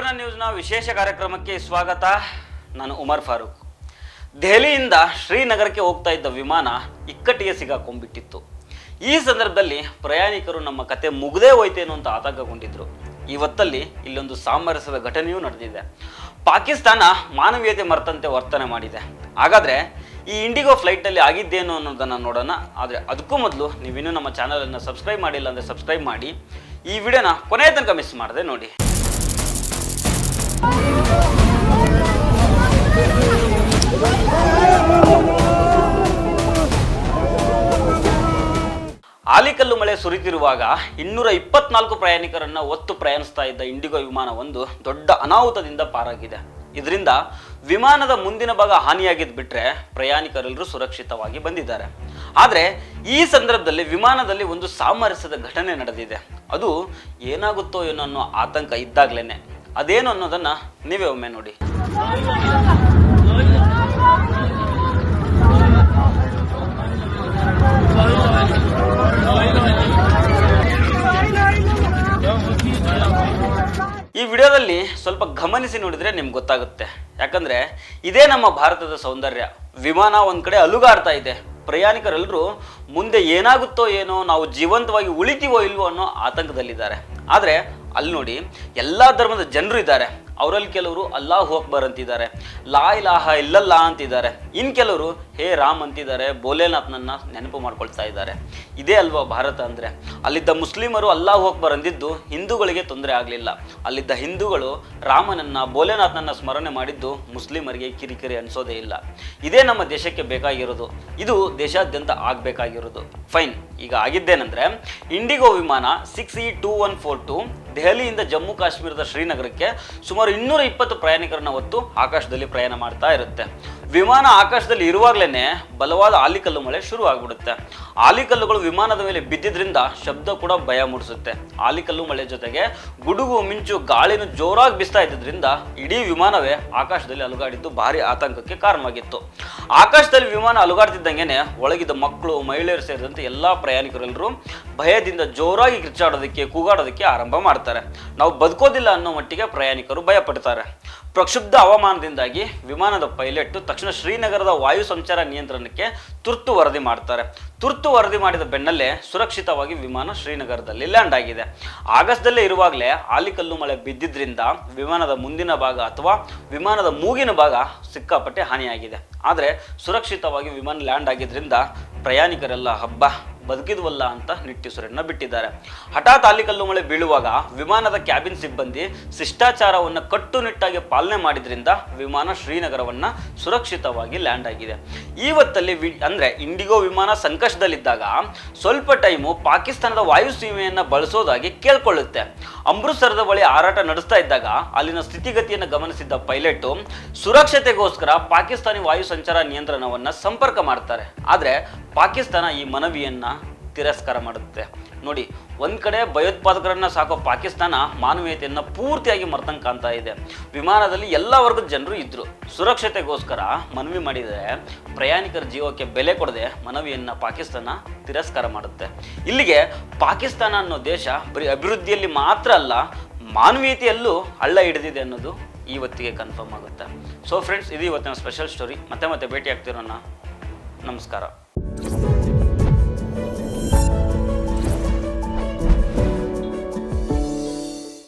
ಸುವರ್ಣ ನ್ಯೂಸ್ನ ವಿಶೇಷ ಕಾರ್ಯಕ್ರಮಕ್ಕೆ ಸ್ವಾಗತ. ನಾನು ಉಮರ್ ಫಾರೂಕ್. ದೆಹಲಿಯಿಂದ ಶ್ರೀನಗರಕ್ಕೆ ಹೋಗ್ತಾ ಇದ್ದ ವಿಮಾನ ಇಕ್ಕಟ್ಟಿಗೆ ಸಿಗಾಕೊಂಡ್ಬಿಟ್ಟಿತ್ತು. ಈ ಸಂದರ್ಭದಲ್ಲಿ ಪ್ರಯಾಣಿಕರು ನಮ್ಮ ಕತೆ ಮುಗದೇ ಹೋಯ್ತೇನೋ ಅಂತ ಆತಂಕಗೊಂಡಿದ್ರು. ಇವತ್ತಲ್ಲಿ ಇಲ್ಲೊಂದು ಸಾಮರಸ್ಯದ ಘಟನೆಯೂ ನಡೆದಿದೆ. ಪಾಕಿಸ್ತಾನ ಮಾನವೀಯತೆ ಮರೆತಂತೆ ವರ್ತನೆ ಮಾಡಿದೆ. ಹಾಗಾದರೆ ಈ ಇಂಡಿಗೋ ಫ್ಲೈಟಲ್ಲಿ ಆಗಿದ್ದೇನು ಅನ್ನೋದನ್ನು ನೋಡೋಣ. ಆದರೆ ಅದಕ್ಕೂ ಮೊದಲು ನೀವಿನ್ನೂ ನಮ್ಮ ಚಾನಲನ್ನು ಸಬ್ಸ್ಕ್ರೈಬ್ ಮಾಡಿಲ್ಲ ಅಂದರೆ ಸಬ್ಸ್ಕ್ರೈಬ್ ಮಾಡಿ. ಈ ವಿಡಿಯೋನ ಕೊನೆಯ ತನಕ ಮಿಸ್ ಮಾಡದೆ ನೋಡಿ. ಆಲಿಕಲ್ಲು ಮಳೆ ಸುರಿತಿರುವಾಗ 224 ಪ್ರಯಾಣಿಕರನ್ನ ಹೊತ್ತು ಪ್ರಯಾಣಿಸ್ತಾ ಇದ್ದ ಇಂಡಿಗೋ ವಿಮಾನವೊಂದು ದೊಡ್ಡ ಅನಾಹುತದಿಂದ ಪಾರಾಗಿದೆ. ಇದರಿಂದ ವಿಮಾನದ ಮುಂದಿನ ಭಾಗ ಹಾನಿಯಾಗಿದ್ದು ಬಿಟ್ರೆ ಪ್ರಯಾಣಿಕರೆಲ್ಲರೂ ಸುರಕ್ಷಿತವಾಗಿ ಬಂದಿದ್ದಾರೆ. ಆದರೆ ಈ ಸಂದರ್ಭದಲ್ಲಿ ವಿಮಾನದಲ್ಲಿ ಒಂದು ಸಾಮರಸ್ಯದ ಘಟನೆ ನಡೆದಿದೆ. ಅದು ಏನಾಗುತ್ತೋ ಏನೋ ಅನ್ನೋ ಆತಂಕ ಇದ್ದಾಗ್ಲೇನೆ. ಅದೇನು ಅನ್ನೋದನ್ನ ನೀವೇ ಒಮ್ಮೆ ನೋಡಿ. ಈ ವಿಡಿಯೋದಲ್ಲಿ ಸ್ವಲ್ಪ ಗಮನಿಸಿ ನೋಡಿದ್ರೆ ನಿಮ್ಗೆ ಗೊತ್ತಾಗುತ್ತೆ. ಯಾಕಂದ್ರೆ ಇದೇ ನಮ್ಮ ಭಾರತದ ಸೌಂದರ್ಯ. ವಿಮಾನ ಒಂದ್ ಕಡೆ ಅಲುಗಾಡ್ತಾ ಇದೆ. ಪ್ರಯಾಣಿಕರೆಲ್ಲರೂ ಮುಂದೆ ಏನಾಗುತ್ತೋ ಏನೋ, ನಾವು ಜೀವಂತವಾಗಿ ಉಳಿತೀವೋ ಇಲ್ವೋ ಅನ್ನೋ ಆತಂಕದಲ್ಲಿದ್ದಾರೆ. ಆದರೆ ಅಲ್ಲಿ ನೋಡಿ, ಎಲ್ಲ ಧರ್ಮದ ಜನರು ಇದ್ದಾರೆ. ಅವರಲ್ಲಿ ಕೆಲವರು ಅಲ್ಲಾಹು ಅಕ್ಬರ್ ಅಂತಿದ್ದಾರೆ, ಲಾ ಇಲಾಹ ಇಲ್ಲಲ್ಲಾ ಅಂತಿದ್ದಾರೆ. ಇನ್ನು ಕೆಲವರು ಹೇ ರಾಮ್ ಅಂತಿದ್ದಾರೆ, ಭೋಲೆನಾಥ್ನನ್ನ ನೆನಪು ಮಾಡ್ಕೊಳ್ತಾ ಇದ್ದಾರೆ. ಇದೇ ಅಲ್ವಾ ಭಾರತ ಅಂದರೆ. ಅಲ್ಲಿದ್ದ ಮುಸ್ಲಿಮರು ಅಲ್ಲಾಹು ಅಕ್ಬರ್ ಅಂದಿದ್ದು ಹಿಂದೂಗಳಿಗೆ ತೊಂದರೆ ಆಗಲಿಲ್ಲ. ಅಲ್ಲಿದ್ದ ಹಿಂದೂಗಳು ರಾಮನನ್ನ ಭೋಲೆನಾಥ್ನನ್ನ ಸ್ಮರಣೆ ಮಾಡಿದ್ದು ಮುಸ್ಲಿಮರಿಗೆ ಕಿರಿಕಿರಿ ಅನಿಸೋದೇ ಇಲ್ಲ. ಇದೇ ನಮ್ಮ ದೇಶಕ್ಕೆ ಬೇಕಾಗಿರೋದು. ಇದು ದೇಶಾದ್ಯಂತ ಆಗಬೇಕಾಗಿರೋದು. ಫೈನ್. ಈಗ ಆಗಿದ್ದೇನೆಂದರೆ, ಇಂಡಿಗೋ ವಿಮಾನ 6E2142 ದೆಹಲಿಯಿಂದ ಜಮ್ಮು ಕಾಶ್ಮೀರದ ಶ್ರೀನಗರಕ್ಕೆ ಸುಮಾರು 220 ಪ್ರಯಾಣಿಕರನ್ನ ಹೊತ್ತು ಆಕಾಶದಲ್ಲಿ ಪ್ರಯಾಣ ಮಾಡ್ತಾ ಇರುತ್ತೆ. ವಿಮಾನ ಆಕಾಶದಲ್ಲಿ ಇರುವಾಗಲೇ ಬಲವಾದ ಆಲಿಕಲ್ಲು ಮಳೆ ಶುರು ಆಗ್ಬಿಡುತ್ತೆ. ಆಲಿಕಲ್ಲುಗಳು ವಿಮಾನದ ಮೇಲೆ ಬಿದ್ದಿದ್ರಿಂದ ಶಬ್ದ ಕೂಡ ಭಯ ಮೂಡಿಸುತ್ತೆ. ಆಲಿಕಲ್ಲು ಮಳೆ ಜೊತೆಗೆ ಗುಡುಗು ಮಿಂಚು ಗಾಳಿನ ಜೋರಾಗಿ ಬೀಸ್ತಾ ಇದ್ದಿದ್ರಿಂದ ಇಡೀ ವಿಮಾನವೇ ಆಕಾಶದಲ್ಲಿ ಅಲುಗಾಡಿದ್ದು ಭಾರಿ ಆತಂಕಕ್ಕೆ ಕಾರಣವಾಗಿತ್ತು. ಆಕಾಶದಲ್ಲಿ ವಿಮಾನ ಅಲುಗಾಡ್ತಿದ್ದಂಗೆನೆ ಒಳಗಿದ್ದ ಮಕ್ಕಳು, ಮಹಿಳೆಯರು ಸೇರಿದಂತೆ ಎಲ್ಲ ಪ್ರಯಾಣಿಕರೆಲ್ಲರೂ ಭಯದಿಂದ ಜೋರಾಗಿ ಕಿರ್ಚಾಡೋದಕ್ಕೆ, ಕೂಗಾಡೋದಕ್ಕೆ ಆರಂಭ ಮಾಡ್ತಾರೆ. ನಾವು ಬದುಕೋದಿಲ್ಲ ಅನ್ನೋ ಮಟ್ಟಿಗೆ ಪ್ರಯಾಣಿಕರು ಭಯ ಪಡ್ತಾರೆ. ಪ್ರಕ್ಷುಬ್ಧ ಹವಾಮಾನದಿಂದಾಗಿ ವಿಮಾನದ ಪೈಲಟ್ ತಕ್ಷಣ ಶ್ರೀನಗರದ ವಾಯು ಸಂಚಾರ ನಿಯಂತ್ರಣಕ್ಕೆ ತುರ್ತು ವರದಿ ಮಾಡ್ತಾರೆ. ತುರ್ತು ವರದಿ ಮಾಡಿದ ಬೆನ್ನಲ್ಲೇ ಸುರಕ್ಷಿತವಾಗಿ ವಿಮಾನ ಶ್ರೀನಗರದಲ್ಲಿ ಲ್ಯಾಂಡ್ ಆಗಿದೆ. ಆಗಸ್ಟ್ದಲ್ಲೇ ಇರುವಾಗಲೇ ಆಲಿಕಲ್ಲು ಮಳೆ ಬಿದ್ದಿದ್ರಿಂದ ವಿಮಾನದ ಮುಂದಿನ ಭಾಗ ಅಥವಾ ವಿಮಾನದ ಮೂಗಿನ ಭಾಗ ಸಿಕ್ಕಾಪಟ್ಟೆ ಹಾನಿಯಾಗಿದೆ. ಆದರೆ ಸುರಕ್ಷಿತವಾಗಿ ವಿಮಾನ ಲ್ಯಾಂಡ್ ಆಗಿದ್ರಿಂದ ಪ್ರಯಾಣಿಕರೆಲ್ಲ ಹಬ್ಬ ಬದುಕಿದ್ವಲ್ಲ ಅಂತ ನಿಟ್ಟುಸಿರನ್ನ ಬಿಟ್ಟಿದ್ದಾರೆ. ಹಠಾತ್ ಆಲಿಕಲ್ಲು ಮಳೆ ಬೀಳುವಾಗ ವಿಮಾನದ ಕ್ಯಾಬಿನ್ ಸಿಬ್ಬಂದಿ ಶಿಷ್ಟಾಚಾರವನ್ನು ಕಟ್ಟುನಿಟ್ಟಾಗಿ ಪಾಲನೆ ಮಾಡಿದ್ರಿಂದ ವಿಮಾನ ಶ್ರೀನಗರವನ್ನು ಸುರಕ್ಷಿತವಾಗಿ ಲ್ಯಾಂಡ್ ಆಗಿದೆ. ಇವತ್ತಲ್ಲಿ ಅಂದರೆ ಇಂಡಿಗೋ ವಿಮಾನ ಸಂಕಷ್ಟದಲ್ಲಿದ್ದಾಗ ಸ್ವಲ್ಪ ಟೈಮು ಪಾಕಿಸ್ತಾನದ ವಾಯುಸೀಮೆಯನ್ನು ಬಳಸೋದಾಗಿ ಕೇಳ್ಕೊಳ್ಳುತ್ತೆ. ಅಮೃತ್ಸರದ ಬಳಿ ಹಾರಾಟ ನಡೆಸ್ತಾ ಇದ್ದಾಗ ಅಲ್ಲಿನ ಸ್ಥಿತಿಗತಿಯನ್ನು ಗಮನಿಸಿದ್ದ ಪೈಲಟ್ ಸುರಕ್ಷತೆಗೋಸ್ಕರ ಪಾಕಿಸ್ತಾನಿ ವಾಯು ಸಂಚಾರ ನಿಯಂತ್ರಣವನ್ನು ಸಂಪರ್ಕ ಮಾಡ್ತಾರೆ. ಆದರೆ ಪಾಕಿಸ್ತಾನ ಈ ಮನವಿಯನ್ನ ತಿರಸ್ಕಾರ ಮಾಡುತ್ತೆ. ನೋಡಿ, ಒಂದ್ ಕಡೆ ಭಯೋತ್ಪಾದಕರನ್ನ ಸಾಕೋ ಪಾಕಿಸ್ತಾನ ಮಾನವೀಯತೆಯನ್ನ ಪೂರ್ತಿಯಾಗಿ ಮರ್ತಂಗೆ ಕಾಣ್ತಾ ಇದೆ. ವಿಮಾನದಲ್ಲಿ ಎಲ್ಲ ವರ್ಗದ ಜನರು ಇದ್ರು. ಸುರಕ್ಷತೆಗೋಸ್ಕರ ಮನವಿ ಮಾಡಿದರೆ ಪ್ರಯಾಣಿಕರ ಜೀವಕ್ಕೆ ಬೆಲೆ ಕೊಡದೆ ಮನವಿಯನ್ನ ಪಾಕಿಸ್ತಾನ ತಿರಸ್ಕಾರ ಮಾಡುತ್ತೆ. ಇಲ್ಲಿಗೆ ಪಾಕಿಸ್ತಾನ ಅನ್ನೋ ದೇಶ ಬರೀ ಅಭಿವೃದ್ಧಿಯಲ್ಲಿ ಮಾತ್ರ ಅಲ್ಲ, ಮಾನವೀಯತೆಯಲ್ಲೂ ಹಳ್ಳ ಹಿಡಿದಿದೆ ಅನ್ನೋದು ಇವತ್ತಿಗೆ ಕನ್ಫರ್ಮ್ ಆಗುತ್ತೆ. ಸೊ ಫ್ರೆಂಡ್ಸ್, ಇದು ಇವತ್ತಿನ ಸ್ಪೆಷಲ್ ಸ್ಟೋರಿ. ಮತ್ತೆ ಭೇಟಿ ಆಗ್ತಿರೋಣ. ನಮಸ್ಕಾರ.